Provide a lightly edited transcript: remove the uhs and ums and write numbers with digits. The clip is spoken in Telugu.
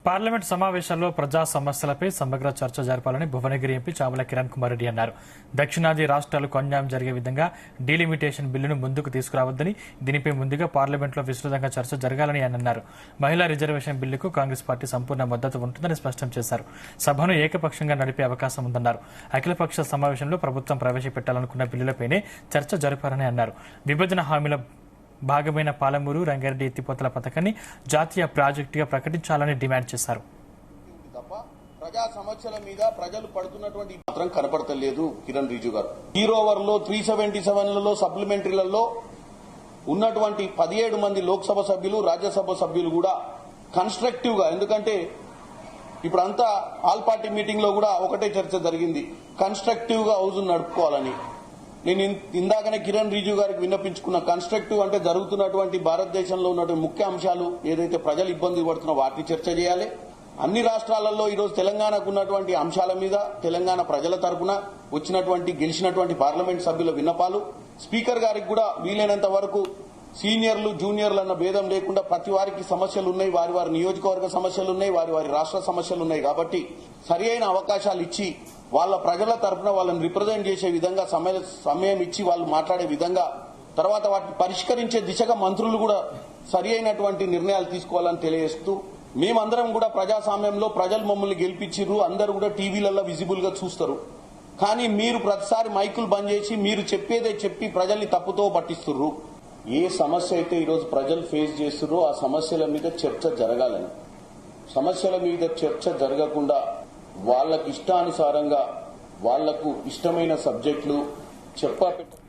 పార్లమెంట్ సమావేశాల్లో ప్రజా సమస్యలపై సమగ్ర చర్చ జరపాలని భువనగిరి ఎంపీ చామల కిరణ్ కుమార్ రెడ్డి అన్నారు. దక్షిణాది రాష్ట్రాలకు అన్యాయం జరిగే విధంగా డీలిమిటేషన్ బిల్లును ముందుకు తీసుకురావద్దని, దీనిపై ముందుగా పార్లమెంట్లో విస్తృతంగా చర్చ జరగాలని ఆయన అన్నారు. మహిళా రిజర్వేషన్ బిల్లుకు కాంగ్రెస్ పార్టీ సంపూర్ణ మద్దతు ఉంటుందని స్పష్టం చేశారు. సభను ఏకపక్షంగా నడిపే అవకాశం ఉందన్నారు. అఖిలపక్ష సమావేశంలో ప్రభుత్వం ప్రవేశపెట్టాలనుకున్న బిల్లులపైనే చర్చ జరపాలని అన్నారు. విభజన హామీల భాగమైన పాలమూరు రంగారెడ్డి ఎత్తిపోతల పథకాన్ని జాతీయ ప్రాజెక్టుగా ప్రకటించాలని డిమాండ్ చేశారు. ప్రజా సమస్యల మీద ప్రజలు పడుతున్నటువంటి మాత్రం కనపడతలేదు. కిరణ్ రిజిజు గారు 0 ఓవర్లో 377లలో సప్లిమెంటరీలలో ఉన్నటువంటి 17 మంది లోక్సభ సభ్యులు, రాజ్యసభ సభ్యులు కూడా కన్స్ట్రక్టివ్ గా, ఎందుకంటే ఇప్పుడంతా ఆల్ పార్టీ మీటింగ్ లో కూడా ఒకటే చర్చ జరిగింది, కన్స్ట్రక్టివ్ గా హౌజ్ నడుపుకోవాలని. నేను ఇందాకనే కిరణ్ రిజిజు గారికి విన్నపించుకున్న, కన్స్ట్రక్టివ్ అంటే జరుగుతున్నటువంటి భారతదేశంలో ఉన్నటువంటి ముఖ్య అంశాలు ఏదైతే ప్రజలు ఇబ్బంది పడుతున్నా వాటిని చర్చ చేయాలి. అన్ని రాష్ట్రాలలో ఈరోజు తెలంగాణకు ఉన్నటువంటి అంశాల మీద తెలంగాణ ప్రజల తరఫున వచ్చినటువంటి గెలిచినటువంటి పార్లమెంట్ సభ్యుల విన్నపాలు స్పీకర్ గారికి కూడా వీలైనంత వరకు సీనియర్లు జూనియర్లు అన్న భేదం లేకుండా ప్రతి వారికి సమస్యలు ఉన్నాయి, వారి వారి నియోజకవర్గ సమస్యలు ఉన్నాయి, వారి వారి రాష్ట్ర సమస్యలు ఉన్నాయి. కాబట్టి సరి అయిన అవకాశాలు ఇచ్చి వాళ్ళ ప్రజల తరఫున వాళ్ళని రిప్రజెంట్ చేసే విధంగా సమయం ఇచ్చి వాళ్ళు మాట్లాడే విధంగా, తర్వాత వాటిని పరిష్కరించే దిశగా మంత్రులు కూడా సరి అయినటువంటి నిర్ణయాలు తీసుకోవాలని తెలియజేస్తూ, మేమందరం కూడా ప్రజాస్వామ్యంలో ప్రజలు మమ్మల్ని గెలిపించిర్రు, అందరూ కూడా టీవీలలో విజిబుల్ గా చూస్తారు. కానీ మీరు ప్రతిసారి మైకులు బంద్ చేసి మీరు చెప్పేదే చెప్పి ప్రజల్ని తప్పుతో పట్టిస్తుర్రు. ఏ సమస్య అయితే ఈరోజు ప్రజలు ఫేస్ చేస్తుర్రో ఆ సమస్యల మీద చర్చ జరగాలని, సమస్యల మీద చర్చ జరగకుండా వాళ్ళకి ఇష్టానుసారంగా వాళ్లకు ఇష్టమైన సబ్జెక్టులు చెప్ప